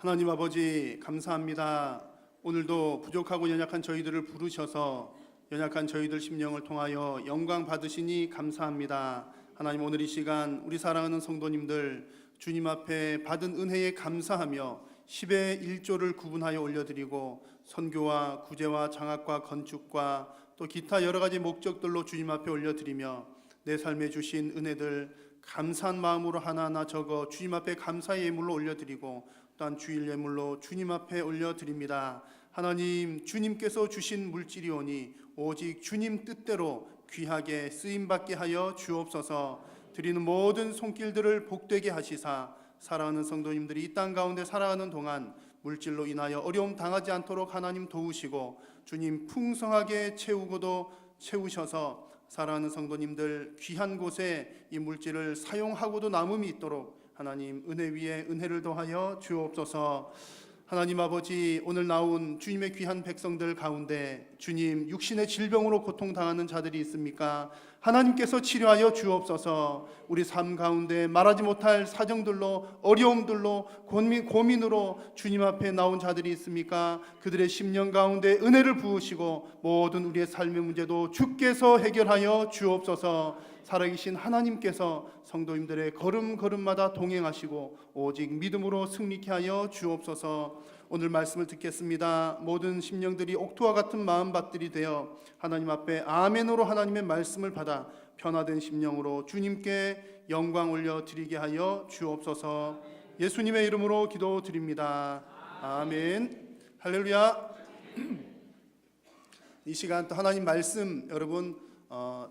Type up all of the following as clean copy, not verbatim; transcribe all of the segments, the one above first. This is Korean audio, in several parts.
하나님 아버지 감사합니다. 오늘도 부족하고 연약한 저희들을 부르셔서 연약한 저희들 심령을 통하여 영광 받으시니 감사합니다. 하나님, 오늘 이 시간 우리 사랑하는 성도님들 주님 앞에 받은 은혜에 감사하며 10의 1조를 구분하여 올려드리고 선교와 구제와 장학과 건축과 또 기타 여러 가지 목적들로 주님 앞에 올려드리며 내 삶에 주신 은혜들 감사한 마음으로 하나하나 적어 주님 앞에 감사의 예물로 올려드리고 또한 주일 예물로 주님 앞에 올려드립니다. 하나님, 주님께서 주신 물질이오니 오직 주님 뜻대로 귀하게 쓰임받게 하여 주옵소서. 드리는 모든 손길들을 복되게 하시사 사랑하는 성도님들이 이 땅 가운데 살아가는 동안 물질로 인하여 어려움 당하지 않도록 하나님 도우시고 주님 풍성하게 채우고도 채우셔서 사랑하는 성도님들 귀한 곳에 이 물질을 사용하고도 남음이 있도록 하나님 은혜 위에 은혜를 더하여 주옵소서. 하나님 아버지, 오늘 나온 주님의 귀한 백성들 가운데 주님 육신의 질병으로 고통당하는 자들이 있습니까? 하나님께서 치료하여 주옵소서. 우리 삶 가운데 말하지 못할 사정들로 어려움들로 고민으로 주님 앞에 나온 자들이 있습니까? 그들의 심령 가운데 은혜를 부으시고 모든 우리의 삶의 문제도 주께서 해결하여 주옵소서. 살아계신 하나님께서 성도님들의 걸음걸음마다 동행하시고 오직 믿음으로 승리케 하여 주옵소서. 오늘 말씀을 듣겠습니다. 모든 심령들이 옥토와 같은 마음밭들이 되어 하나님 앞에 아멘으로 하나님의 말씀을 받아 변화된 심령으로 주님께 영광 올려드리게 하여 주옵소서. 예수님의 이름으로 기도드립니다. 아멘. 할렐루야. 이 시간 또 하나님 말씀 여러분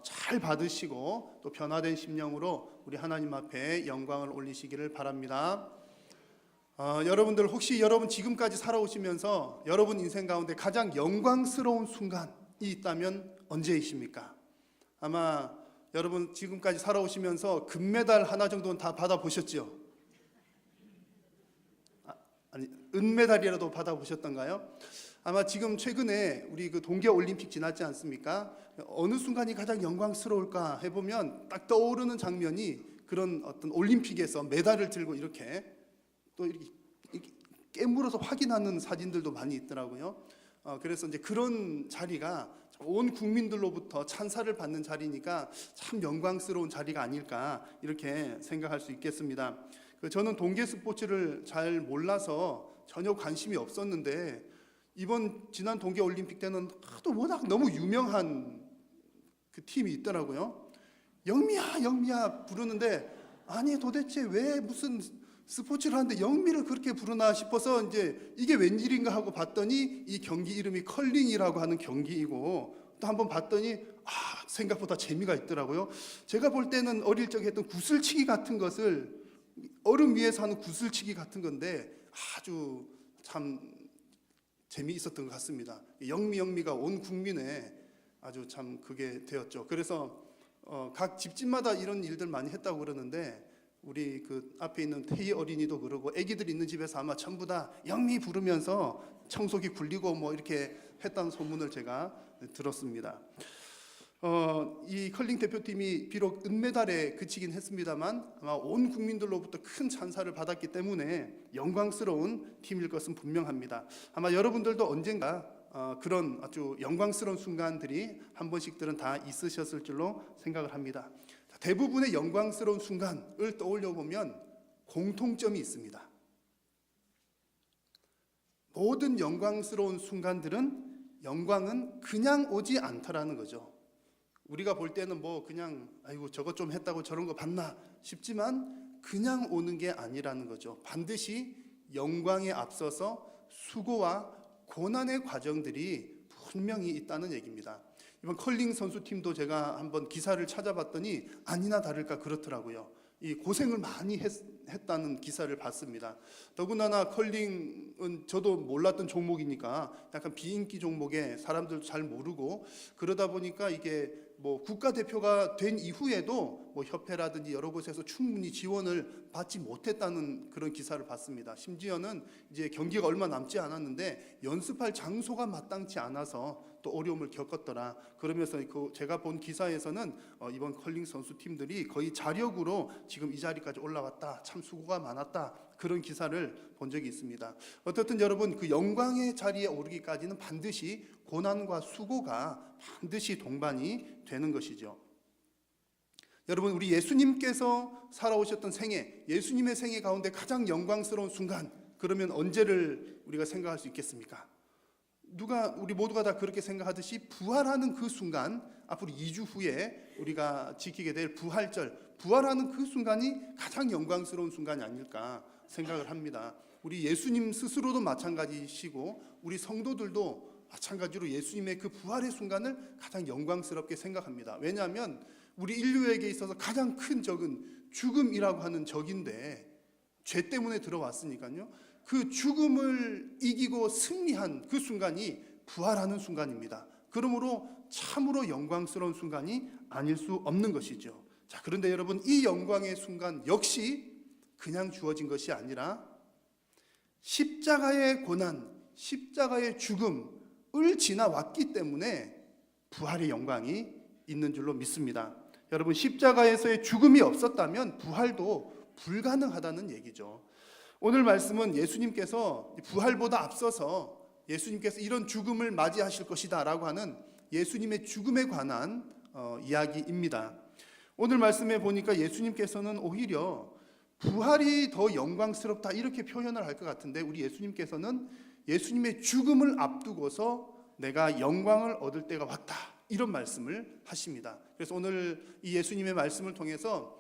잘 받으시고 또 변화된 심령으로 우리 하나님 앞에 영광을 올리시기를 바랍니다. 여러분들 혹시 여러분 지금까지 살아오시면서 여러분 인생 가운데 가장 영광스러운 순간이 있다면 언제이십니까? 아마 여러분 지금까지 살아오시면서 금메달 하나 정도는 다 받아보셨죠? 아니, 은메달이라도 받아보셨던가요? 아마 지금 최근에 우리 그 동계올림픽 지났지 않습니까? 어느 순간이 가장 영광스러울까 해보면 딱 떠오르는 장면이 그런 어떤 올림픽에서 메달을 들고 이렇게 또 이렇게 깨물어서 확인하는 사진들도 많이 있더라고요. 그래서 이제 그런 자리가 온 국민들로부터 찬사를 받는 자리니까 참 영광스러운 자리가 아닐까 이렇게 생각할 수 있겠습니다. 저는 동계 스포츠를 잘 몰라서 전혀 관심이 없었는데 지난 동계올림픽 때는 또 워낙 너무 유명한 그 팀이 있더라고요. 영미야 영미야 부르는데 아니 도대체 왜 무슨 스포츠를 하는데 영미를 그렇게 부르나 싶어서 이제 이게 웬일인가 하고 봤더니 이 경기 이름이 컬링이라고 하는 경기이고 또 한번 봤더니 생각보다 재미가 있더라고요. 제가 볼 때는 어릴 적에 했던 구슬치기 같은 것을 얼음 위에서 하는 구슬치기 같은 건데 아주 참 재미있었던 것 같습니다. 영미가 온 국민에 아주 참 그게 되었죠. 그래서 각 집집마다 이런 일들 많이 했다고 그러는데 우리 그 앞에 있는 태희 어린이도 그러고 아기들 있는 집에서 아마 전부 다 영미 부르면서 청소기 굴리고 뭐 이렇게 했다는 소문을 제가 들었습니다. 이 컬링 대표팀이 비록 은메달에 그치긴 했습니다만 아마 온 국민들로부터 큰 찬사를 받았기 때문에 영광스러운 팀일 것은 분명합니다. 아마 여러분들도 언젠가 그런 아주 영광스러운 순간들이 한 번씩들은 다 있으셨을 줄로 생각을 합니다. 대부분의 영광스러운 순간을 떠올려 보면 공통점이 있습니다. 모든 영광스러운 순간들은 영광은 그냥 오지 않더라는 거죠. 우리가 볼 때는 뭐 그냥 아이고 저것 좀 했다고 저런 거 봤나 싶지만 그냥 오는 게 아니라는 거죠. 반드시 영광에 앞서서 수고와 고난의 과정들이 분명히 있다는 얘기입니다. 이번 컬링 선수팀도 제가 한번 기사를 찾아봤더니 아니나 다를까 그렇더라고요. 이 고생을 많이 했다는 기사를 봤습니다. 더군다나 컬링은 저도 몰랐던 종목이니까 약간 비인기 종목에 사람들도 잘 모르고 그러다 보니까 이게 뭐 국가대표가 된 이후에도 뭐 협회라든지 여러 곳에서 충분히 지원을 받지 못했다는 그런 기사를 봤습니다. 심지어는 이제 경기가 얼마 남지 않았는데 연습할 장소가 마땅치 않아서 또 어려움을 겪었더라. 그러면서 제가 본 기사에서는 이번 컬링 선수팀들이 거의 자력으로 지금 이 자리까지 올라왔다. 참 수고가 많았다. 그런 기사를 본 적이 있습니다. 어떻든 여러분, 그 영광의 자리에 오르기까지는 반드시 고난과 수고가 반드시 동반이 되는 것이죠. 여러분, 우리 예수님께서 살아오셨던 생애, 예수님의 생애 가운데 가장 영광스러운 순간, 그러면 언제를 우리가 생각할 수 있겠습니까? 우리 모두가 다 그렇게 생각하듯이 부활하는 그 순간, 앞으로 2주 후에 우리가 지키게 될 부활절, 부활하는 그 순간이 가장 영광스러운 순간이 아닐까 생각을 합니다. 우리 예수님 스스로도 마찬가지시고 우리 성도들도 마찬가지로 예수님의 그 부활의 순간을 가장 영광스럽게 생각합니다. 왜냐하면 우리 인류에게 있어서 가장 큰 적은 죽음이라고 하는 적인데, 죄 때문에 들어왔으니까요. 그 죽음을 이기고 승리한 그 순간이 부활하는 순간입니다. 그러므로 참으로 영광스러운 순간이 아닐 수 없는 것이죠. 자, 그런데 여러분, 이 영광의 순간 역시 그냥 주어진 것이 아니라 십자가의 고난, 십자가의 죽음을 지나왔기 때문에 부활의 영광이 있는 줄로 믿습니다. 여러분, 십자가에서의 죽음이 없었다면 부활도 불가능하다는 얘기죠. 오늘 말씀은 예수님께서 부활보다 앞서서 예수님께서 이런 죽음을 맞이하실 것이다 라고 하는 예수님의 죽음에 관한 이야기입니다. 오늘 말씀에 보니까 예수님께서는 오히려 부활이 더 영광스럽다 이렇게 표현을 할 것 같은데, 우리 예수님께서는 예수님의 죽음을 앞두고서 내가 영광을 얻을 때가 왔다 이런 말씀을 하십니다. 그래서 오늘 이 예수님의 말씀을 통해서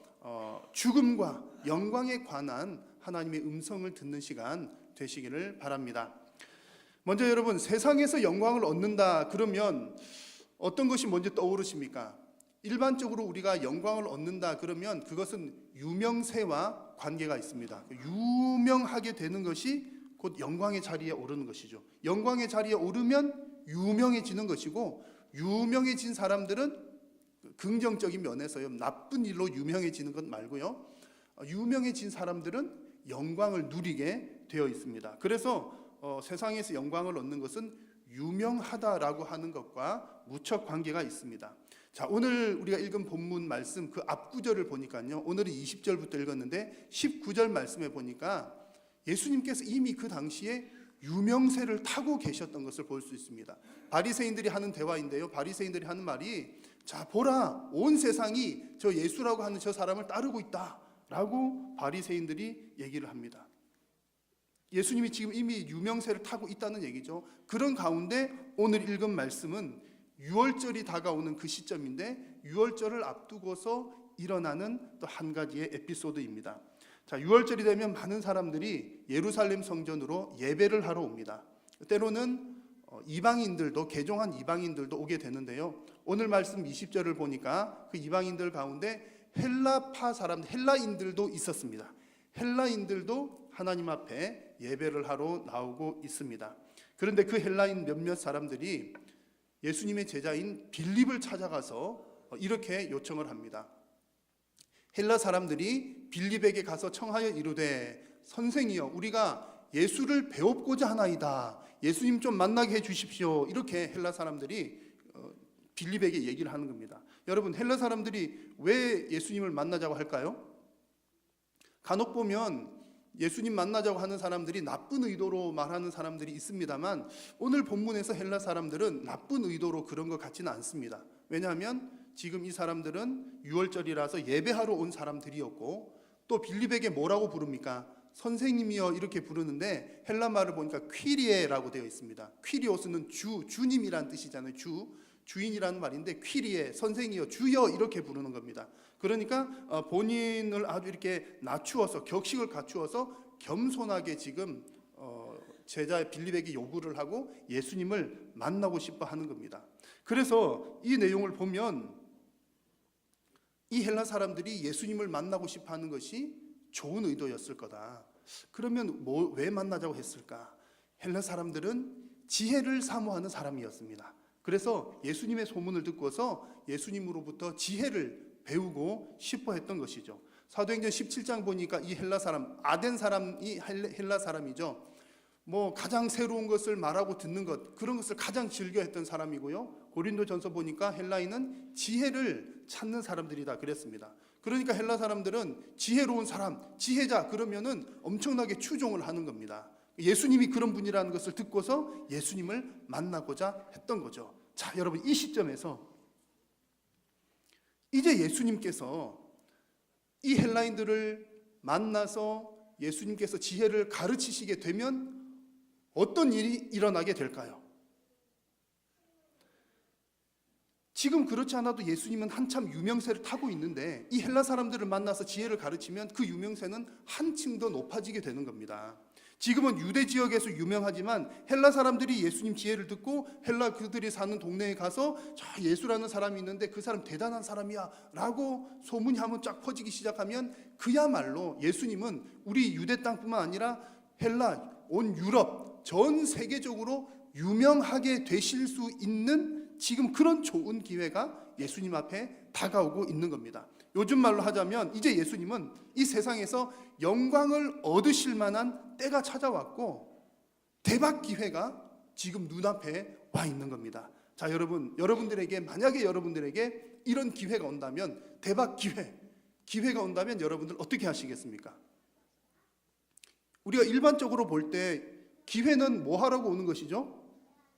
죽음과 영광에 관한 하나님의 음성을 듣는 시간 되시기를 바랍니다. 먼저 여러분, 세상에서 영광을 얻는다 그러면 어떤 것이 먼저 떠오르십니까? 일반적으로 우리가 영광을 얻는다 그러면 그것은 유명세와 관계가 있습니다. 유명하게 되는 것이 곧 영광의 자리에 오르는 것이죠. 영광의 자리에 오르면 유명해지는 것이고, 유명해진 사람들은 긍정적인 면에서요, 나쁜 일로 유명해지는 것 말고요, 유명해진 사람들은 영광을 누리게 되어 있습니다. 그래서 세상에서 영광을 얻는 것은 유명하다라고 하는 것과 무척 관계가 있습니다. 자, 오늘 우리가 읽은 본문 말씀 그 앞구절을 보니까요, 오늘은 20절부터 읽었는데 19절 말씀에 보니까 예수님께서 이미 그 당시에 유명세를 타고 계셨던 것을 볼 수 있습니다. 바리새인들이 하는 대화인데요, 바리새인들이 하는 말이, 자 보라, 온 세상이 저 예수라고 하는 저 사람을 따르고 있다 라고 바리새인들이 얘기를 합니다. 예수님이 지금 이미 유명세를 타고 있다는 얘기죠. 그런 가운데 오늘 읽은 말씀은 유월절이 다가오는 그 시점인데, 유월절을 앞두고서 일어나는 또 한 가지의 에피소드입니다. 자, 유월절이 되면 많은 사람들이 예루살렘 성전으로 예배를 하러 옵니다. 때로는 이방인들도, 개종한 이방인들도 오게 되는데요, 오늘 말씀 20절을 보니까 그 이방인들 가운데 헬라파 사람, 헬라인들도 있었습니다. 헬라인들도 하나님 앞에 예배를 하러 나오고 있습니다. 그런데 그 헬라인 몇몇 사람들이 예수님의 제자인 빌립을 찾아가서 이렇게 요청을 합니다. 헬라 사람들이 빌립에게 가서 청하여 이르되, 선생이여, 우리가 예수를 배웁고자 하나이다. 예수님 좀 만나게 해 주십시오. 이렇게 헬라 사람들이 빌립에게 얘기를 하는 겁니다. 여러분, 헬라 사람들이 왜 예수님을 만나자고 할까요? 간혹 보면 예수님 만나자고 하는 사람들이 나쁜 의도로 말하는 사람들이 있습니다만, 오늘 본문에서 헬라 사람들은 나쁜 의도로 그런 것 같지는 않습니다. 왜냐하면 지금 이 사람들은 유월절이라서 예배하러 온 사람들이었고, 또 빌립에게 뭐라고 부릅니까? 선생님이여 이렇게 부르는데 헬라 말을 보니까 퀴리에라고 되어 있습니다. 퀴리오스는 주님이란 뜻이잖아요. 주인이라는 말인데, 퀴리에, 선생이여, 주여 이렇게 부르는 겁니다. 그러니까 본인을 아주 이렇게 낮추어서, 격식을 갖추어서 겸손하게 지금 제자 빌립에게 요구를 하고 예수님을 만나고 싶어 하는 겁니다. 그래서 이 내용을 보면 이 헬라 사람들이 예수님을 만나고 싶어 하는 것이 좋은 의도였을 거다. 그러면 왜 만나자고 했을까? 헬라 사람들은 지혜를 사모하는 사람이었습니다. 그래서 예수님의 소문을 듣고서 예수님으로부터 지혜를 배우고 싶어 했던 것이죠. 사도행전 17장 보니까 이 헬라 사람, 아덴 사람이 헬라 사람이죠. 뭐 가장 새로운 것을 말하고 듣는 것, 그런 것을 가장 즐겨했던 사람이고요. 고린도전서 보니까 헬라인은 지혜를 찾는 사람들이다 그랬습니다. 그러니까 헬라 사람들은 지혜로운 사람, 지혜자 그러면은 엄청나게 추종을 하는 겁니다. 예수님이 그런 분이라는 것을 듣고서 예수님을 만나고자 했던 거죠. 자, 여러분, 이 시점에서 이제 예수님께서 이 헬라인들을 만나서 예수님께서 지혜를 가르치시게 되면 어떤 일이 일어나게 될까요? 지금 그렇지 않아도 예수님은 한참 유명세를 타고 있는데 이 헬라 사람들을 만나서 지혜를 가르치면 그 유명세는 한층 더 높아지게 되는 겁니다. 지금은 유대 지역에서 유명하지만 헬라 사람들이 예수님 지혜를 듣고 헬라 그들이 사는 동네에 가서 저 예수라는 사람이 있는데 그 사람 대단한 사람이야 라고 소문이 한번 쫙 퍼지기 시작하면 그야말로 예수님은 우리 유대 땅뿐만 아니라 헬라, 온 유럽, 전 세계적으로 유명하게 되실 수 있는 지금 그런 좋은 기회가 예수님 앞에 다가오고 있는 겁니다. 요즘 말로 하자면 이제 예수님은 이 세상에서 영광을 얻으실 만한 때가 찾아왔고 대박 기회가 지금 눈앞에 와 있는 겁니다. 자, 여러분들에게 만약에 여러분들에게 이런 기회가 온다면, 대박 기회가 온다면 여러분들 어떻게 하시겠습니까? 우리가 일반적으로 볼 때 기회는 뭐 하라고 오는 것이죠?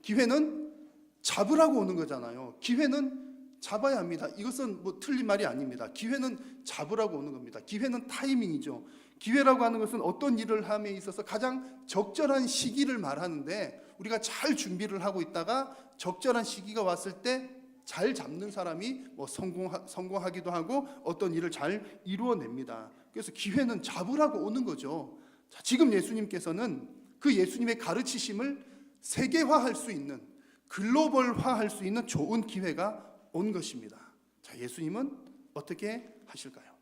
기회는 잡으라고 오는 거잖아요. 기회는 잡아야 합니다. 이것은 뭐 틀린 말이 아닙니다. 기회는 잡으라고 오는 겁니다. 기회는 타이밍이죠. 기회라고 하는 것은 어떤 일을 함에 있어서 가장 적절한 시기를 말하는데 우리가 잘 준비를 하고 있다가 적절한 시기가 왔을 때 잘 잡는 사람이 뭐 성공하기도 하고 어떤 일을 잘 이루어냅니다. 그래서 기회는 잡으라고 오는 거죠. 자, 지금 예수님께서는 그 예수님의 가르치심을 세계화할 수 있는, 글로벌화할 수 있는 좋은 기회가 온 것입니다. 자, 예수님은 어떻게 하실까요?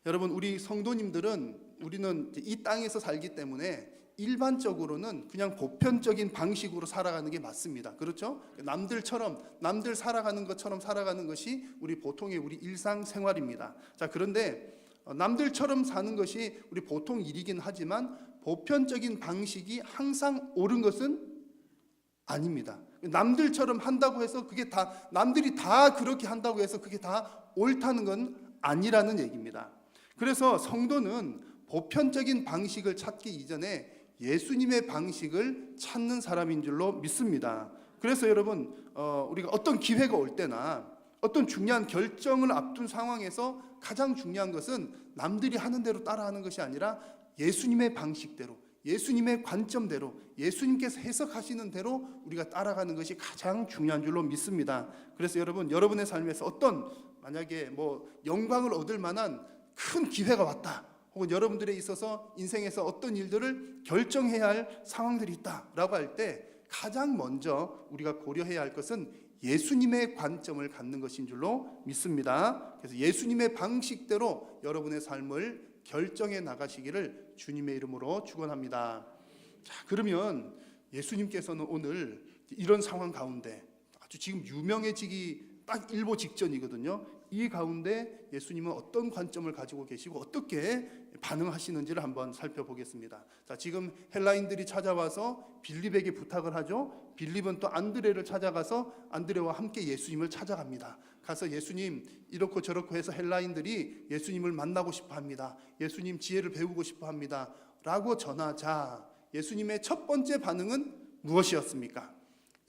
여러분, 우리 성도님들은 우리는 이 땅에서 살기 때문에 일반적으로는 그냥 보편적인 방식으로 살아가는 게 맞습니다. 그렇죠? 남들 살아가는 것처럼 살아가는 것이 우리 보통의 우리 일상생활입니다. 자, 그런데 남들처럼 사는 것이 우리 보통 일이긴 하지만 보편적인 방식이 항상 옳은 것은 아닙니다. 남들처럼 한다고 해서 그게 다, 남들이 다 그렇게 한다고 해서 그게 다 옳다는 건 아니라는 얘기입니다. 그래서 성도는 보편적인 방식을 찾기 이전에 예수님의 방식을 찾는 사람인 줄로 믿습니다. 그래서 여러분, 우리가 어떤 기회가 올 때나 어떤 중요한 결정을 앞둔 상황에서 가장 중요한 것은 남들이 하는 대로 따라하는 것이 아니라 예수님의 방식대로, 예수님의 관점대로, 예수님께서 해석하시는 대로 우리가 따라가는 것이 가장 중요한 줄로 믿습니다. 그래서 여러분, 여러분의 삶에서 어떤 만약에 뭐 영광을 얻을 만한 큰 기회가 왔다, 혹은 여러분들에 있어서 인생에서 어떤 일들을 결정해야 할 상황들이 있다라고 할 때 가장 먼저 우리가 고려해야 할 것은 예수님의 관점을 갖는 것인 줄로 믿습니다. 그래서 예수님의 방식대로 여러분의 삶을 결정해 나가시기를 주님의 이름으로 축원합니다. 자, 그러면 예수님께서는 오늘 이런 상황 가운데 아주 지금 유명해지기 딱 일보 직전이거든요. 이 가운데 예수님은 어떤 관점을 가지고 계시고 어떻게 반응하시는지를 한번 살펴보겠습니다. 자, 지금 헬라인들이 찾아와서 빌립에게 부탁을 하죠. 빌립은 또 안드레를 찾아가서 안드레와 함께 예수님을 찾아갑니다. 가서 예수님 이렇고 저렇고 해서 헬라인들이 예수님을 만나고 싶어 합니다. 예수님 지혜를 배우고 싶어 합니다. 라고 전하자 예수님의 첫 번째 반응은 무엇이었습니까?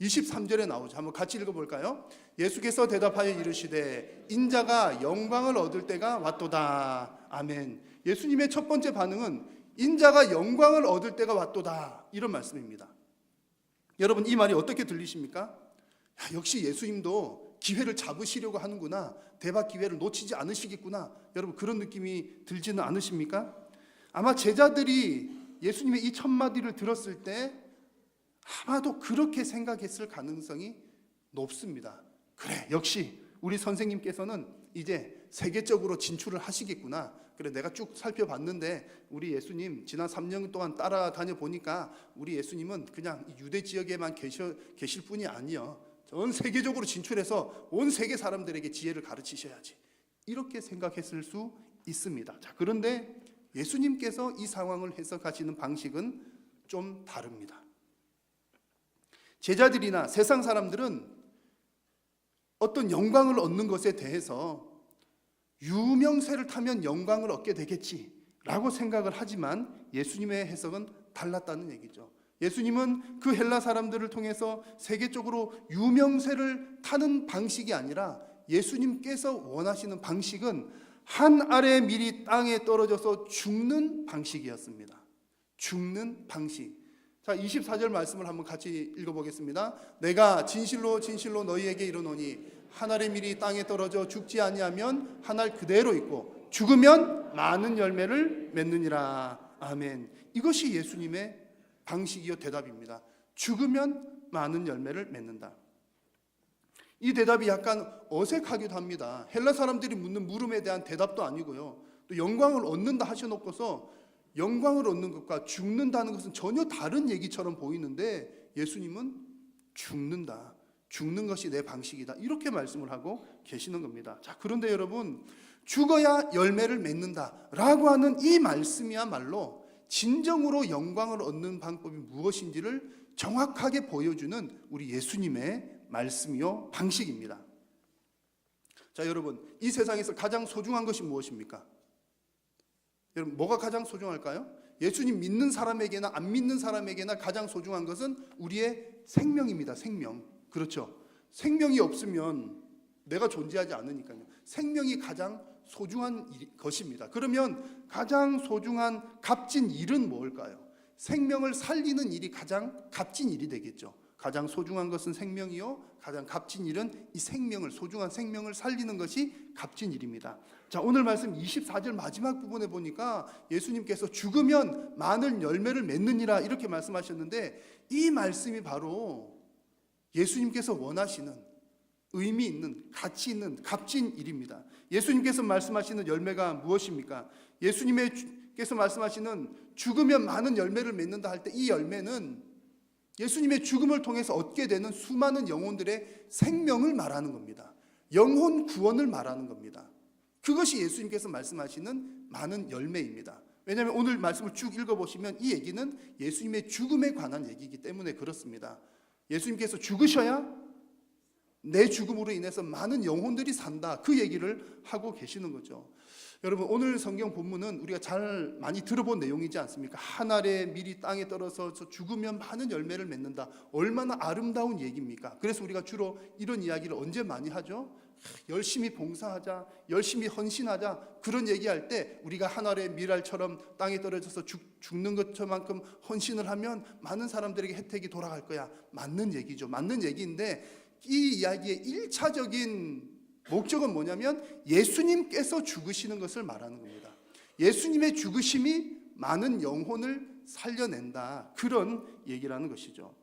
23절에 나오죠. 한번 같이 읽어볼까요? 예수께서 대답하여 이르시되 인자가 영광을 얻을 때가 왔도다. 아멘. 예수님의 첫 번째 반응은 인자가 영광을 얻을 때가 왔도다, 이런 말씀입니다. 여러분, 이 말이 어떻게 들리십니까? 역시 예수님도 기회를 잡으시려고 하는구나, 대박 기회를 놓치지 않으시겠구나, 여러분 그런 느낌이 들지는 않으십니까? 아마 제자들이 예수님의 이 첫 마디를 들었을 때 아마도 그렇게 생각했을 가능성이 높습니다. 그래, 역시 우리 선생님께서는 이제 세계적으로 진출을 하시겠구나. 그래, 내가 쭉 살펴봤는데 우리 예수님 지난 3년 동안 따라다녀 보니까 우리 예수님은 그냥 유대 지역에만 계실 분이 아니요, 전 세계적으로 진출해서 온 세계 사람들에게 지혜를 가르치셔야지, 이렇게 생각했을 수 있습니다. 자, 그런데 예수님께서 이 상황을 해석하시는 방식은 좀 다릅니다. 제자들이나 세상 사람들은 어떤 영광을 얻는 것에 대해서 유명세를 타면 영광을 얻게 되겠지라고 생각을 하지만 예수님의 해석은 달랐다는 얘기죠. 예수님은 그 헬라 사람들을 통해서 세계적으로 유명세를 타는 방식이 아니라 예수님께서 원하시는 방식은 한 알의 밀이 땅에 떨어져서 죽는 방식이었습니다. 죽는 방식. 자, 24절 말씀을 한번 같이 읽어보겠습니다. 내가 진실로 진실로 너희에게 이르노니 한 알의 밀이 땅에 떨어져 죽지 아니하면 한 알 그대로 있고 죽으면 많은 열매를 맺느니라. 아멘. 이것이 예수님의 방식이요 대답입니다. 죽으면 많은 열매를 맺는다. 이 대답이 약간 어색하기도 합니다. 헬라 사람들이 묻는 물음에 대한 대답도 아니고요. 또 영광을 얻는다 하셔놓고서 영광을 얻는 것과 죽는다는 것은 전혀 다른 얘기처럼 보이는데 예수님은 죽는다. 죽는 것이 내 방식이다. 이렇게 말씀을 하고 계시는 겁니다. 자, 그런데 여러분, 죽어야 열매를 맺는다라고 하는 이 말씀이야말로 진정으로 영광을 얻는 방법이 무엇인지를 정확하게 보여주는 우리 예수님의 말씀이요 방식입니다. 자, 여러분, 이 세상에서 가장 소중한 것이 무엇입니까? 여러분, 뭐가 가장 소중할까요? 예수님 믿는 사람에게나 안 믿는 사람에게나 가장 소중한 것은 우리의 생명입니다. 생명. 그렇죠. 생명이 없으면 내가 존재하지 않으니까요. 생명이 가장 소중한 것입니다. 그러면 가장 소중한 값진 일은 뭘까요? 생명을 살리는 일이 가장 값진 일이 되겠죠. 가장 소중한 것은 생명이요, 가장 값진 일은 이 생명을, 소중한 생명을 살리는 것이 값진 일입니다. 자, 오늘 말씀 24절 마지막 부분에 보니까 예수님께서 죽으면 많은 열매를 맺느니라 이렇게 말씀하셨는데, 이 말씀이 바로 예수님께서 원하시는 의미 있는, 가치 있는 값진 일입니다. 예수님께서 말씀하시는 열매가 무엇입니까? 예수님께서 말씀하시는 죽으면 많은 열매를 맺는다 할 때 이 열매는 예수님의 죽음을 통해서 얻게 되는 수많은 영혼들의 생명을 말하는 겁니다. 영혼 구원을 말하는 겁니다. 그것이 예수님께서 말씀하시는 많은 열매입니다. 왜냐하면 오늘 말씀을 쭉 읽어보시면 이 얘기는 예수님의 죽음에 관한 얘기이기 때문에 그렇습니다. 예수님께서 죽으셔야 내 죽음으로 인해서 많은 영혼들이 산다, 그 얘기를 하고 계시는 거죠. 여러분, 오늘 성경 본문은 우리가 잘 많이 들어본 내용이지 않습니까? 한 알의 밀이 땅에 떨어서 죽으면 많은 열매를 맺는다. 얼마나 아름다운 얘기입니까? 그래서 우리가 주로 이런 이야기를 언제 많이 하죠? 열심히 봉사하자, 열심히 헌신하자, 그런 얘기할 때 우리가 한 알의 밀알처럼 땅에 떨어져서 죽는 것만큼 헌신을 하면 많은 사람들에게 혜택이 돌아갈 거야. 맞는 얘기죠. 맞는 얘기인데 이 이야기의 1차적인 목적은 뭐냐면 예수님께서 죽으시는 것을 말하는 겁니다. 예수님의 죽으심이 많은 영혼을 살려낸다, 그런 얘기라는 것이죠.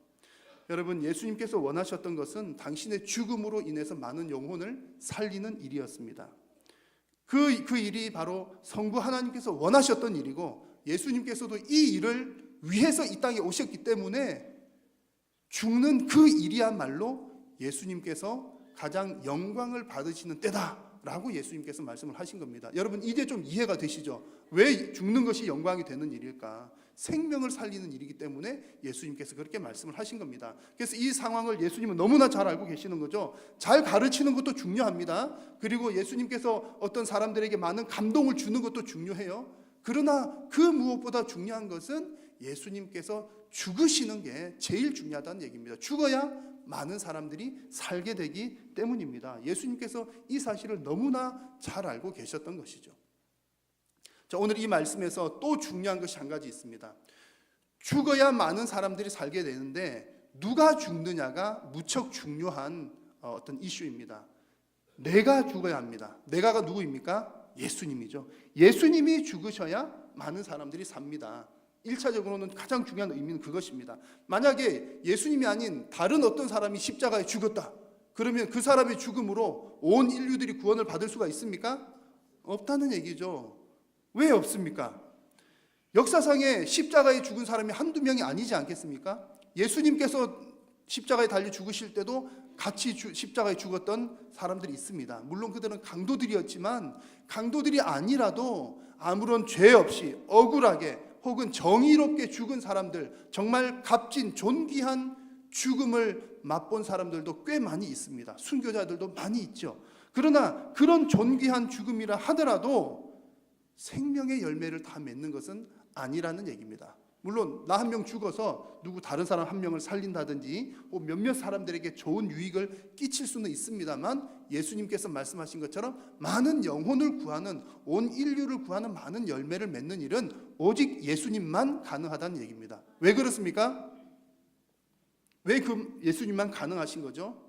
여러분, 예수님께서 원하셨던 것은 당신의 죽음으로 인해서 많은 영혼을 살리는 일이었습니다. 그 일이 바로 성부 하나님께서 원하셨던 일이고, 예수님께서도 이 일을 위해서 이 땅에 오셨기 때문에 죽는 그 일이야말로 예수님께서 가장 영광을 받으시는 때다라고 예수님께서 말씀을 하신 겁니다. 여러분, 이제 좀 이해가 되시죠? 왜 죽는 것이 영광이 되는 일일까? 생명을 살리는 일이기 때문에 예수님께서 그렇게 말씀을 하신 겁니다. 그래서 이 상황을 예수님은 너무나 잘 알고 계시는 거죠. 잘 가르치는 것도 중요합니다. 그리고 예수님께서 어떤 사람들에게 많은 감동을 주는 것도 중요해요. 그러나 그 무엇보다 중요한 것은 예수님께서 죽으시는 게 제일 중요하다는 얘기입니다. 죽어야 많은 사람들이 살게 되기 때문입니다. 예수님께서 이 사실을 너무나 잘 알고 계셨던 것이죠. 자, 오늘 이 말씀에서 또 중요한 것이 한 가지 있습니다. 죽어야 많은 사람들이 살게 되는데 누가 죽느냐가 무척 중요한 어떤 이슈입니다. 내가 죽어야 합니다. 내가가 누구입니까? 예수님이죠. 예수님이 죽으셔야 많은 사람들이 삽니다. 1차적으로는 가장 중요한 의미는 그것입니다. 만약에 예수님이 아닌 다른 어떤 사람이 십자가에 죽었다, 그러면 그 사람의 죽음으로 온 인류들이 구원을 받을 수가 있습니까? 없다는 얘기죠. 왜 없습니까? 역사상에 십자가에 죽은 사람이 한두 명이 아니지 않겠습니까? 예수님께서 십자가에 달려 죽으실 때도 같이 십자가에 죽었던 사람들이 있습니다. 물론 그들은 강도들이었지만 강도들이 아니라도 아무런 죄 없이 억울하게 혹은 정의롭게 죽은 사람들, 정말 값진 존귀한 죽음을 맛본 사람들도 꽤 많이 있습니다. 순교자들도 많이 있죠. 그러나 그런 존귀한 죽음이라 하더라도 생명의 열매를 다 맺는 것은 아니라는 얘기입니다. 물론 나 한 명 죽어서 누구 다른 사람 한 명을 살린다든지 몇몇 사람들에게 좋은 유익을 끼칠 수는 있습니다만, 예수님께서 말씀하신 것처럼 많은 영혼을 구하는, 온 인류를 구하는 많은 열매를 맺는 일은 오직 예수님만 가능하다는 얘기입니다. 왜 그렇습니까? 왜 그 예수님만 가능하신 거죠?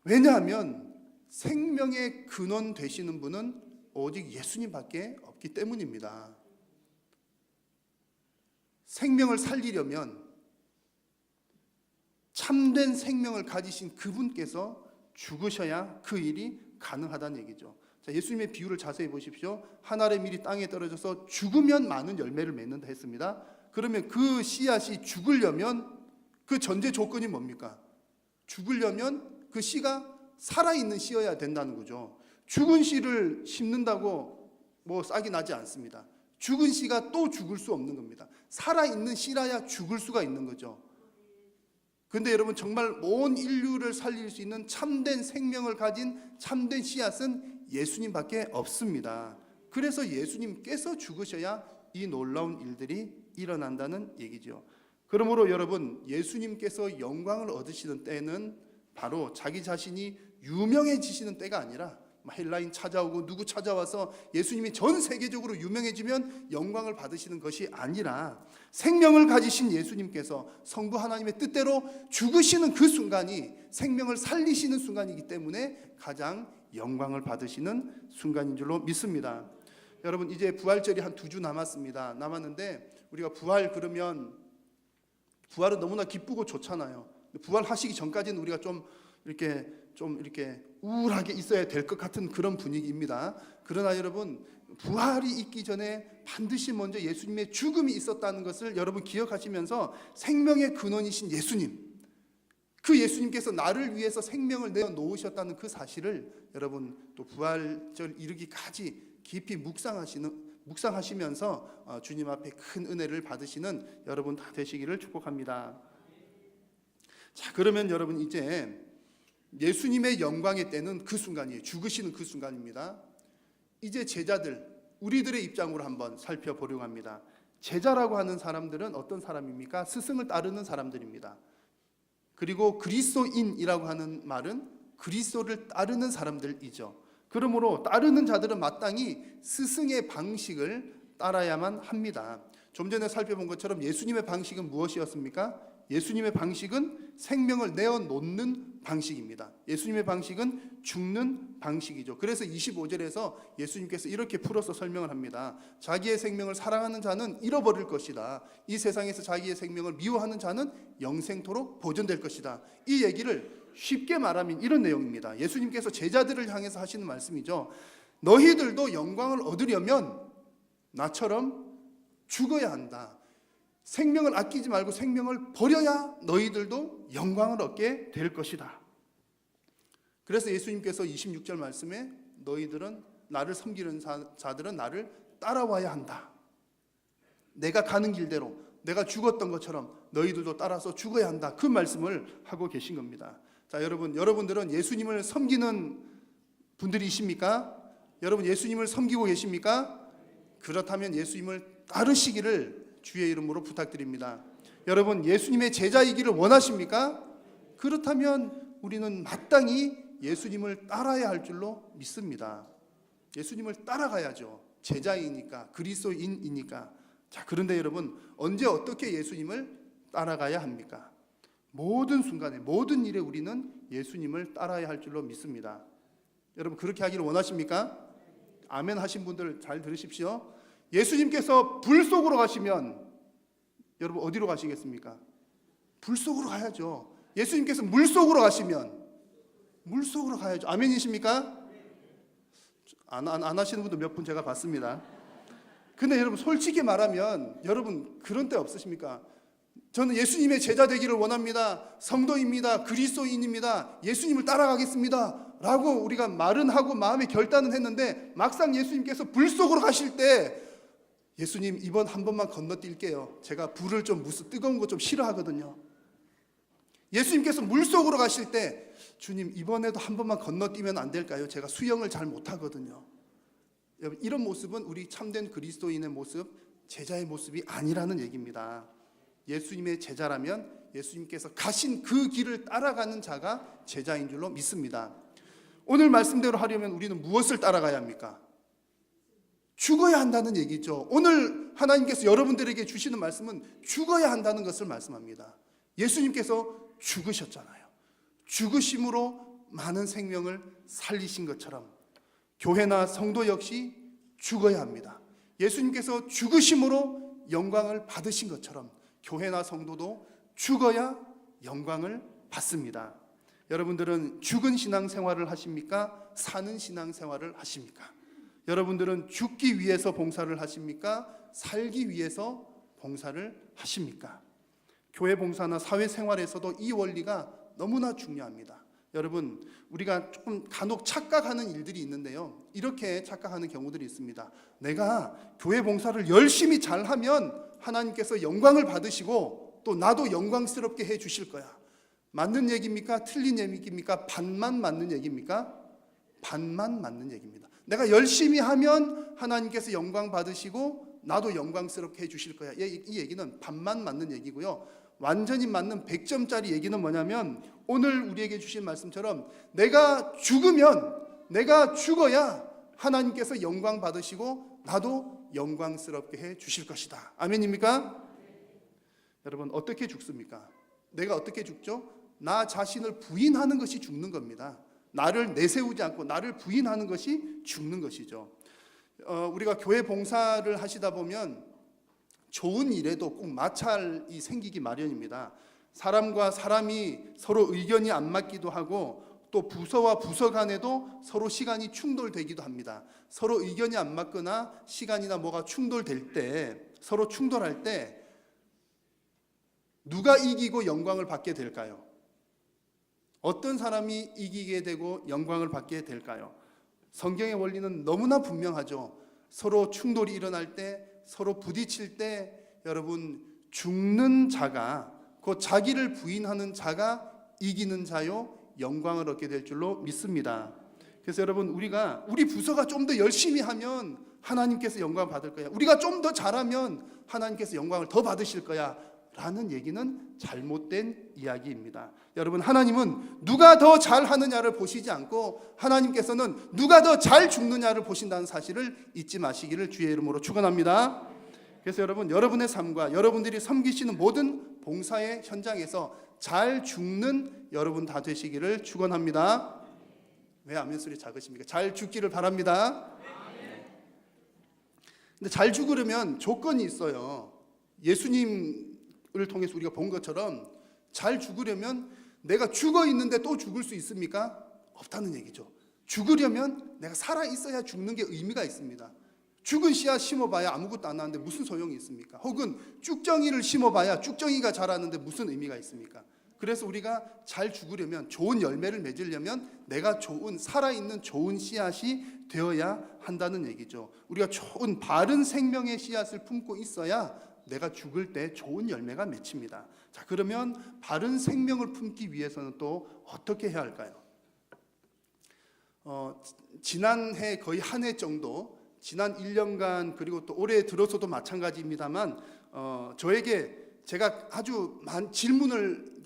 왜냐하면 생명의 근원 되시는 분은 오직 예수님밖에 없기 때문입니다. 생명을 살리려면 참된 생명을 가지신 그분께서 죽으셔야 그 일이 가능하다는 얘기죠. 자, 예수님의 비유를 자세히 보십시오. 한 알의 밀이 땅에 떨어져서 죽으면 많은 열매를 맺는다 했습니다. 그러면 그 씨앗이 죽으려면 그 전제 조건이 뭡니까? 죽으려면 그 씨가 살아있는 씨여야 된다는 거죠. 죽은 씨를 심는다고 뭐 싹이 나지 않습니다. 죽은 씨가 또 죽을 수 없는 겁니다. 살아있는 씨라야 죽을 수가 있는 거죠. 그런데 여러분, 정말 온 인류를 살릴 수 있는 참된 생명을 가진 참된 씨앗은 예수님밖에 없습니다. 그래서 예수님께서 죽으셔야 이 놀라운 일들이 일어난다는 얘기죠. 그러므로 여러분, 예수님께서 영광을 얻으시는 때는 바로 자기 자신이 유명해지시는 때가 아니라 헬라인 찾아오고 누구 찾아와서 예수님이 전 세계적으로 유명해지면 영광을 받으시는 것이 아니라 생명을 가지신 예수님께서 성부 하나님의 뜻대로 죽으시는 그 순간이 생명을 살리시는 순간이기 때문에 가장 영광을 받으시는 순간인 줄로 믿습니다. 여러분, 이제 부활절이 한 2주 남았는데 우리가 부활 그러면 부활은 너무나 기쁘고 좋잖아요. 부활하시기 전까지는 우리가 좀 이렇게 우울하게 있어야 될 것 같은 그런 분위기입니다. 그러나 여러분, 부활이 있기 전에 반드시 먼저 예수님의 죽음이 있었다는 것을 여러분 기억하시면서 생명의 근원이신 예수님, 그 예수님께서 나를 위해서 생명을 내어놓으셨다는 그 사실을 여러분 또 부활절 이르기까지 깊이 묵상하시면서 주님 앞에 큰 은혜를 받으시는 여러분 다 되시기를 축복합니다. 자, 그러면 여러분, 이제 예수님의 영광의 때는 그 순간이에요. 죽으시는 그 순간입니다. 이제 제자들, 우리들의 입장으로 한번 살펴보려고 합니다. 제자라고 하는 사람들은 어떤 사람입니까? 스승을 따르는 사람들입니다. 그리고 그리스도인이라고 하는 말은 그리스도를 따르는 사람들이죠. 그러므로 따르는 자들은 마땅히 스승의 방식을 따라야만 합니다. 좀 전에 살펴본 것처럼 예수님의 방식은 무엇이었습니까? 예수님의 방식은 생명을 내어놓는 방식입니다. 예수님의 방식은 죽는 방식이죠. 그래서 25절에서 예수님께서 이렇게 풀어서 설명을 합니다. 자기의 생명을 사랑하는 자는 잃어버릴 것이다. 이 세상에서 자기의 생명을 미워하는 자는 영생토록 보존될 것이다. 이 얘기를 쉽게 말하면 이런 내용입니다. 예수님께서 제자들을 향해서 하시는 말씀이죠. 너희들도 영광을 얻으려면 나처럼 죽어야 한다. 생명을 아끼지 말고 생명을 버려야 너희들도 영광을 얻게 될 것이다. 그래서 예수님께서 26절 말씀에 너희들은 나를 섬기는 자들은 나를 따라와야 한다. 내가 가는 길대로 내가 죽었던 것처럼 너희들도 따라서 죽어야 한다. 그 말씀을 하고 계신 겁니다. 자, 여러분들은 예수님을 섬기는 분들이십니까? 여러분, 예수님을 섬기고 계십니까? 그렇다면 예수님을 따르시기를 주의 이름으로 부탁드립니다. 여러분, 예수님의 제자이기를 원하십니까? 그렇다면 우리는 마땅히 예수님을 따라야 할 줄로 믿습니다. 예수님을 따라가야죠. 제자이니까, 그리스도인이니까. 자, 그런데 여러분, 언제 어떻게 예수님을 따라가야 합니까? 모든 순간에, 모든 일에 우리는 예수님을 따라야 할 줄로 믿습니다. 여러분, 그렇게 하기를 원하십니까? 아멘 하신 분들 잘 들으십시오. 예수님께서 불 속으로 가시면 여러분 어디로 가시겠습니까? 불 속으로 가야죠. 예수님께서 물 속으로 가시면 물 속으로 가야죠. 아멘이십니까? 안 하시는 분도 몇 분 제가 봤습니다. 근데 여러분, 솔직히 말하면 여러분 그런 때 없으십니까? 저는 예수님의 제자 되기를 원합니다. 성도입니다. 그리스도인입니다. 예수님을 따라가겠습니다. 라고 우리가 말은 하고 마음의 결단은 했는데 막상 예수님께서 불 속으로 가실 때 예수님 이번 한 번만 건너뛸게요. 제가 불을 좀 뜨거운 거 좀 싫어하거든요. 예수님께서 물속으로 가실 때 주님 이번에도 한 번만 건너뛰면 안 될까요? 제가 수영을 잘 못하거든요. 여러분, 이런 모습은 우리 참된 그리스도인의 모습, 제자의 모습이 아니라는 얘기입니다. 예수님의 제자라면 예수님께서 가신 그 길을 따라가는 자가 제자인 줄로 믿습니다. 오늘 말씀대로 하려면 우리는 무엇을 따라가야 합니까? 죽어야 한다는 얘기죠. 오늘 하나님께서 여러분들에게 주시는 말씀은 죽어야 한다는 것을 말씀합니다. 예수님께서 죽으셨잖아요. 죽으심으로 많은 생명을 살리신 것처럼 교회나 성도 역시 죽어야 합니다. 예수님께서 죽으심으로 영광을 받으신 것처럼 교회나 성도도 죽어야 영광을 받습니다. 여러분들은 죽은 신앙생활을 하십니까? 사는 신앙생활을 하십니까? 여러분들은 죽기 위해서 봉사를 하십니까? 살기 위해서 봉사를 하십니까? 교회 봉사나 사회생활에서도 이 원리가 너무나 중요합니다. 여러분, 우리가 조금 간혹 착각하는 일들이 있는데요, 이렇게 착각하는 경우들이 있습니다. 내가 교회 봉사를 열심히 잘하면 하나님께서 영광을 받으시고 또 나도 영광스럽게 해 주실 거야. 맞는 얘기입니까? 틀린 얘기입니까? 반만 맞는 얘기입니까? 반만 맞는 얘기입니다. 내가 열심히 하면 하나님께서 영광 받으시고 나도 영광스럽게 해 주실 거야. 이 얘기는 반만 맞는 얘기고요. 완전히 맞는 100점짜리 얘기는 뭐냐면 오늘 우리에게 주신 말씀처럼 내가 죽어야 하나님께서 영광 받으시고 나도 영광스럽게 해 주실 것이다. 아멘입니까? 여러분, 어떻게 죽습니까? 내가 어떻게 죽죠? 나 자신을 부인하는 것이 죽는 겁니다. 나를 내세우지 않고 나를 부인하는 것이 죽는 것이죠. 우리가 교회 봉사를 하시다 보면 좋은 일에도 꼭 마찰이 생기기 마련입니다. 사람과 사람이 서로 의견이 안 맞기도 하고 또 부서와 부서 간에도 서로 시간이 충돌되기도 합니다. 서로 의견이 안 맞거나 시간이나 뭐가 충돌될 때, 서로 충돌할 때 누가 이기고 영광을 받게 될까요? 어떤 사람이 이기게 되고 영광을 받게 될까요? 성경의 원리는 너무나 분명하죠. 서로 충돌이 일어날 때, 서로 부딪힐 때 여러분, 죽는 자가, 곧 자기를 부인하는 자가 이기는 자요 영광을 얻게 될 줄로 믿습니다. 그래서 여러분, 우리 부서가 좀 더 열심히 하면 하나님께서 영광을 받을 거야. 우리가 좀 더 잘하면 하나님께서 영광을 더 받으실 거야 라는 얘기는 잘못된 이야기입니다. 여러분, 하나님은 누가 더 잘하느냐를 보시지 않고 하나님께서는 누가 더 잘 죽느냐를 보신다는 사실을 잊지 마시기를 주의 이름으로 축원합니다. 그래서 여러분, 여러분의 삶과 여러분들이 섬기시는 모든 봉사의 현장에서 잘 죽는 여러분 다 되시기를 축원합니다. 왜 아멘 소리 작으십니까? 잘 죽기를 바랍니다. 근데 잘 죽으려면 조건이 있어요. 예수님을 통해서 우리가 본 것처럼 잘 죽으려면 내가 죽어 있는데 또 죽을 수 있습니까? 없다는 얘기죠. 죽으려면 내가 살아 있어야 죽는 게 의미가 있습니다. 죽은 씨앗 심어봐야 아무것도 안 나는데 무슨 소용이 있습니까? 혹은 쭉정이를 심어봐야 쭉정이가 자라는데 무슨 의미가 있습니까? 그래서 우리가 잘 죽으려면, 좋은 열매를 맺으려면 내가 살아있는 좋은 씨앗이 되어야 한다는 얘기죠. 우리가 좋은 바른 생명의 씨앗을 품고 있어야 내가 죽을 때 좋은 열매가 맺힙니다. 자, 그러면 바른 생명을 품기 위해서는 또 어떻게 해야 할까요? 지난해 거의 한 해 정도, 지난 1년간 그리고 또 올해 들어서도 마찬가지입니다만 저에게 제가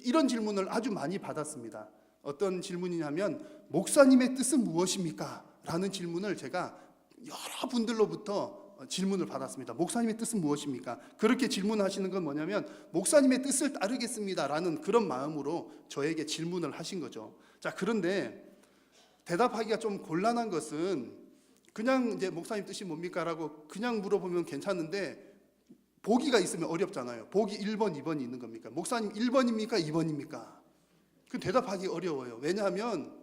이런 질문을 아주 많이 받았습니다. 어떤 질문이냐면 목사님의 뜻은 무엇입니까? 라는 질문을 제가 여러 분들로부터 질문을 받았습니다. 목사님의 뜻은 무엇입니까? 그렇게 질문하시는 건 뭐냐면 목사님의 뜻을 따르겠습니다 라는 그런 마음으로 저에게 질문을 하신 거죠. 자, 그런데 대답하기가 좀 곤란한 것은 그냥 이제 목사님 뜻이 뭡니까? 라고 그냥 물어보면 괜찮은데 보기가 있으면 어렵잖아요. 보기 1번, 2번이 있는 겁니까? 목사님 1번입니까? 2번입니까? 그 대답하기 어려워요. 왜냐하면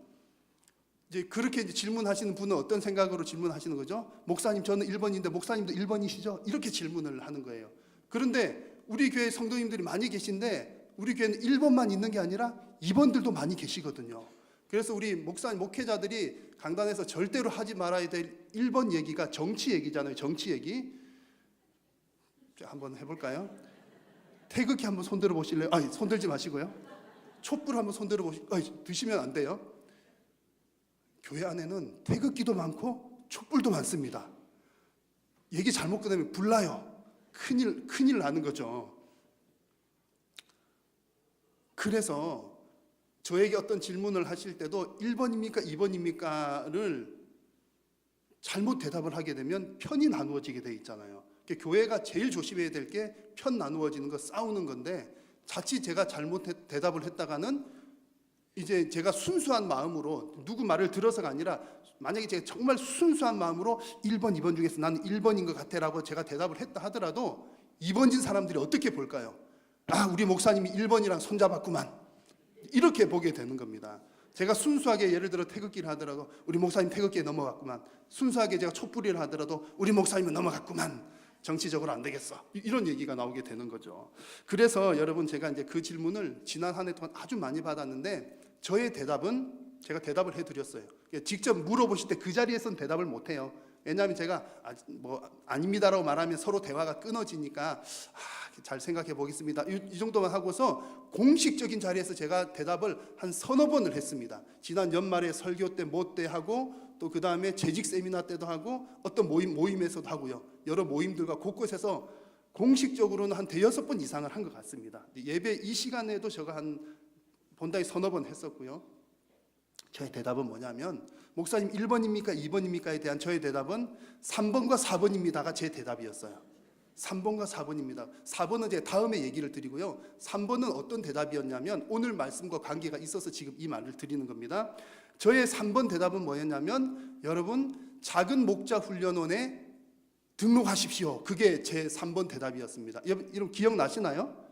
이제 그렇게 질문하시는 분은 어떤 생각으로 질문하시는 거죠? 목사님 저는 1번인데 목사님도 1번이시죠? 이렇게 질문을 하는 거예요. 그런데 우리 교회 성도님들이 많이 계신데 우리 교회는 1번만 있는 게 아니라 2번들도 많이 계시거든요. 그래서 우리 목사님, 목회자들이 강단에서 절대로 하지 말아야 될 1번 얘기가 정치 얘기잖아요. 정치 얘기. 한번 해볼까요? 태극기 한번 손들어 보실래요? 손들지 마시고요. 촛불 한번 손들어 드시면 안 돼요. 교회 안에는 태극기도 많고 촛불도 많습니다. 얘기 잘못 꺼내면 불나요. 큰일 나는 거죠. 그래서 저에게 어떤 질문을 하실 때도 1번입니까 2번입니까를 잘못 대답을 하게 되면 편이 나누어지게 돼 있잖아요. 교회가 제일 조심해야 될 게 편 나누어지는 거, 싸우는 건데, 자칫 제가 잘못 대답을 했다가는 이제 제가 순수한 마음으로, 누구 말을 들어서가 아니라 만약에 제가 정말 순수한 마음으로 1번, 2번 중에서 나는 1번인 것 같아라고 제가 대답을 했다 하더라도 2번진 사람들이 어떻게 볼까요? 우리 목사님이 1번이랑 손잡았구만, 이렇게 보게 되는 겁니다. 제가 순수하게 예를 들어 태극기를 하더라도 우리 목사님 태극기에 넘어갔구만, 순수하게 제가 촛불이를 하더라도 우리 목사님은 넘어갔구만, 정치적으로 안 되겠어, 이런 얘기가 나오게 되는 거죠. 그래서 여러분, 제가 이제 그 질문을 지난 한 해 동안 아주 많이 받았는데, 저의 대답은 제가 대답을 해드렸어요. 직접 물어보실 때 그 자리에서는 대답을 못해요. 왜냐하면 제가 아닙니다라고 말하면 서로 대화가 끊어지니까 잘 생각해 보겠습니다, 이 정도만 하고서 공식적인 자리에서 제가 대답을 한 서너 번을 했습니다. 지난 연말에 설교 때 뭐 때 하고, 또 그 다음에 재직 세미나 때도 하고, 어떤 모임에서도 하고요. 여러 모임들과 곳곳에서 공식적으로는 한 대여섯 번 이상을 한 것 같습니다. 예배 이 시간에도 제가 한 본당에 서너 번 했었고요. 저의 대답은 뭐냐면, 목사님 1번입니까 2번입니까에 대한 저의 대답은 3번과 4번입니다가 제 대답이었어요. 3번과 4번입니다. 4번은 제가 다음에 얘기를 드리고요. 3번은 어떤 대답이었냐면, 오늘 말씀과 관계가 있어서 지금 이 말을 드리는 겁니다. 저의 3번 대답은 뭐였냐면, 여러분, 작은 목자 훈련원에 등록하십시오. 그게 제 3번 대답이었습니다. 여러분 기억나시나요?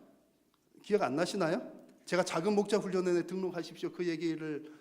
기억 안 나시나요? 제가 작은 목자 훈련원에 등록하십시오, 그 얘기를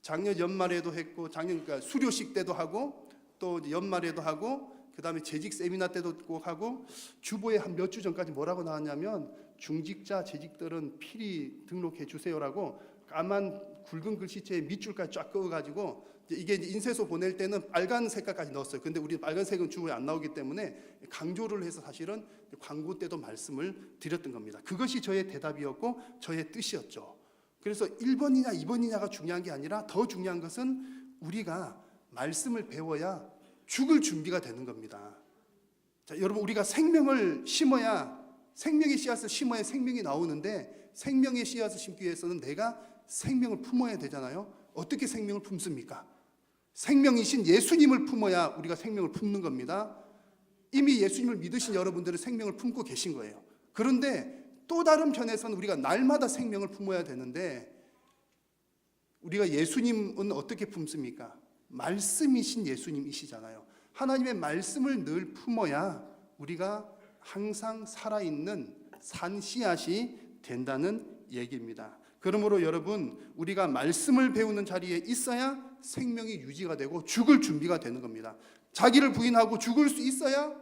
작년 연말에도 했고, 그러니까 수료식 때도 하고, 또 연말에도 하고, 그 다음에 재직 세미나 때도 꼭 하고, 주보에 한 몇 주 전까지 뭐라고 나왔냐면, 중직자 재직들은 필히 등록해 주세요라고 까만 굵은 글씨체에 밑줄까지 쫙 그어가지고, 이게 인쇄소 보낼 때는 빨간 색깔까지 넣었어요. 근데 우리 빨간색은 주보에 안 나오기 때문에 강조를 해서 사실은 광고 때도 말씀을 드렸던 겁니다. 그것이 저의 대답이었고 저의 뜻이었죠. 그래서 1번이냐 2번이냐가 중요한 게 아니라, 더 중요한 것은 우리가 말씀을 배워야 죽을 준비가 되는 겁니다. 자, 여러분, 우리가 생명을 심어야, 생명의 씨앗을 심어야 생명이 나오는데, 생명의 씨앗을 심기 위해서는 내가 생명을 품어야 되잖아요. 어떻게 생명을 품습니까? 생명이신 예수님을 품어야 우리가 생명을 품는 겁니다. 이미 예수님을 믿으신 여러분들은 생명을 품고 계신 거예요. 그런데 또 다른 편에서는 우리가 날마다 생명을 품어야 되는데, 우리가 예수님은 어떻게 품습니까? 말씀이신 예수님이시잖아요. 하나님의 말씀을 늘 품어야 우리가 항상 살아있는 산 씨앗이 된다는 얘기입니다. 그러므로 여러분, 우리가 말씀을 배우는 자리에 있어야 생명이 유지가 되고 죽을 준비가 되는 겁니다. 자기를 부인하고 죽을 수 있어야,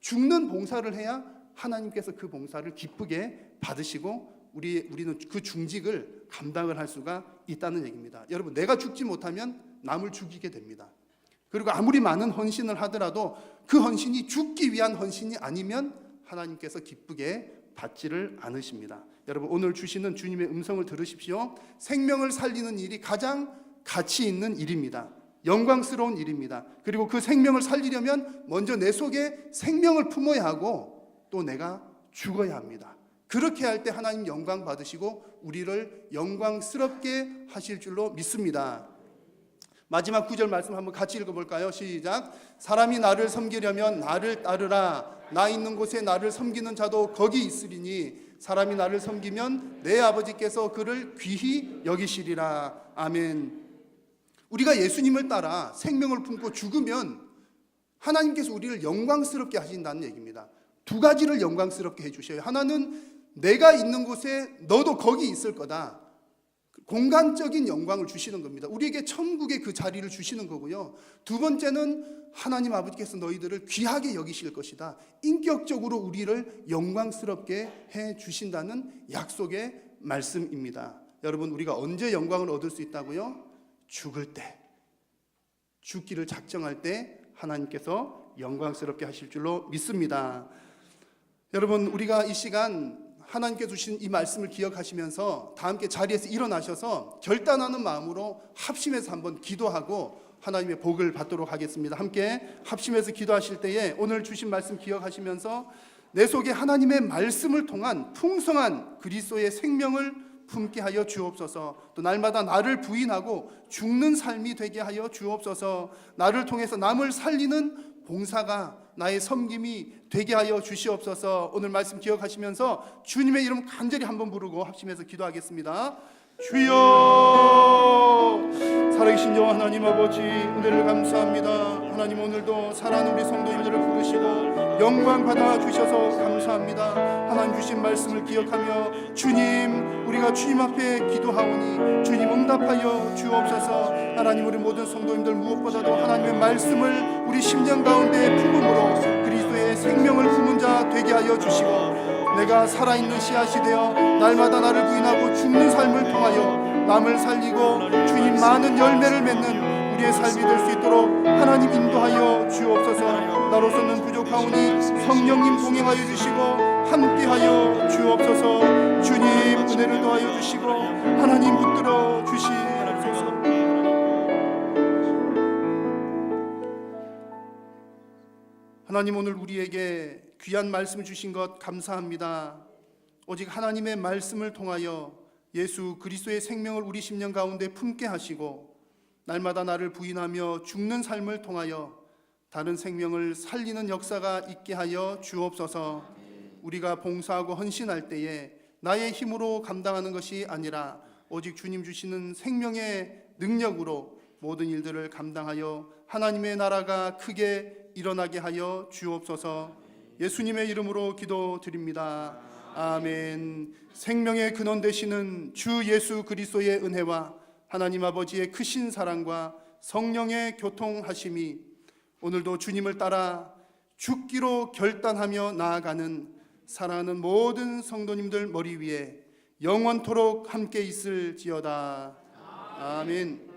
죽는 봉사를 해야 하나님께서 그 봉사를 기쁘게 받으시고 우리는 그 중직을 감당을 할 수가 있다는 얘기입니다. 여러분, 내가 죽지 못하면 남을 죽이게 됩니다. 그리고 아무리 많은 헌신을 하더라도 그 헌신이 죽기 위한 헌신이 아니면 하나님께서 기쁘게 받지를 않으십니다. 여러분, 오늘 주시는 주님의 음성을 들으십시오. 생명을 살리는 일이 가장 가치 있는 일입니다. 영광스러운 일입니다. 그리고 그 생명을 살리려면 먼저 내 속에 생명을 품어야 하고, 또 내가 죽어야 합니다. 그렇게 할 때 하나님 영광 받으시고 우리를 영광스럽게 하실 줄로 믿습니다. 마지막 9절 말씀 한번 같이 읽어볼까요? 시작. 사람이 나를 섬기려면 나를 따르라. 나 있는 곳에 나를 섬기는 자도 거기 있으리니 사람이 나를 섬기면 내 아버지께서 그를 귀히 여기시리라. 아멘. 우리가 예수님을 따라 생명을 품고 죽으면 하나님께서 우리를 영광스럽게 하신다는 얘기입니다. 두 가지를 영광스럽게 해주셔요. 하나는 내가 있는 곳에 너도 거기 있을 거다. 공간적인 영광을 주시는 겁니다. 우리에게 천국의 그 자리를 주시는 거고요. 두 번째는 하나님 아버지께서 너희들을 귀하게 여기실 것이다. 인격적으로 우리를 영광스럽게 해 주신다는 약속의 말씀입니다. 여러분, 우리가 언제 영광을 얻을 수 있다고요? 죽을 때, 죽기를 작정할 때 하나님께서 영광스럽게 하실 줄로 믿습니다. 여러분, 우리가 이 시간 하나님께 주신 이 말씀을 기억하시면서 다 함께 자리에서 일어나셔서 결단하는 마음으로 합심해서 한번 기도하고 하나님의 복을 받도록 하겠습니다. 함께 합심해서 기도하실 때에 오늘 주신 말씀 기억하시면서 내 속에 하나님의 말씀을 통한 풍성한 그리스도의 생명을 품게 하여 주옵소서. 또 날마다 나를 부인하고 죽는 삶이 되게 하여 주옵소서. 나를 통해서 남을 살리는 봉사가 나의 섬김이 되게 하여 주시옵소서. 오늘 말씀 기억하시면서 주님의 이름 간절히 한번 부르고 합심해서 기도하겠습니다. 주여, 살아계신 여호와 하나님 아버지, 은혜를 감사합니다. 하나님, 오늘도 사랑하는 우리 성도님들을 부르시고 영광 받아 주셔서 감사합니다. 하나님 주신 말씀을 기억하며 주님, 우리가 주님 앞에 기도하오니 주님 응답하여 주옵소서. 하나님, 우리 모든 성도님들 무엇보다도 하나님의 말씀을 우리 심령 가운데 품음으로 그리스도의 생명을 품은 자 되게 하여 주시고, 내가 살아있는 씨앗이 되어 날마다 나를 부인하고 죽는 삶을 통하여 남을 살리고 주님 많은 열매를 맺는 우리의 삶이 될 수 있도록 하나님 인도하여 주옵소서. 나로서는 부족하오니 성령님 동행하여 주시고 함께하여 주옵소서. 주님, 은혜를 더하여 주시고 하나님 붙들어 주시옵소서. 하나님, 오늘 우리에게 귀한 말씀 주신 것 감사합니다. 오직 하나님의 말씀을 통하여 예수 그리스도의 생명을 우리 심령 가운데 품게 하시고 날마다 나를 부인하며 죽는 삶을 통하여 다른 생명을 살리는 역사가 있게 하여 주옵소서. 우리가 봉사하고 헌신할 때에 나의 힘으로 감당하는 것이 아니라 오직 주님 주시는 생명의 능력으로 모든 일들을 감당하여 하나님의 나라가 크게 일어나게 하여 주옵소서. 예수님의 이름으로 기도드립니다. 아멘. 생명의 근원 되시는 주 예수 그리스도의 은혜와 하나님 아버지의 크신 사랑과 성령의 교통하심이 오늘도 주님을 따라 죽기로 결단하며 나아가는 사랑하는 모든 성도님들 머리 위에 영원토록 함께 있을지어다. 아멘.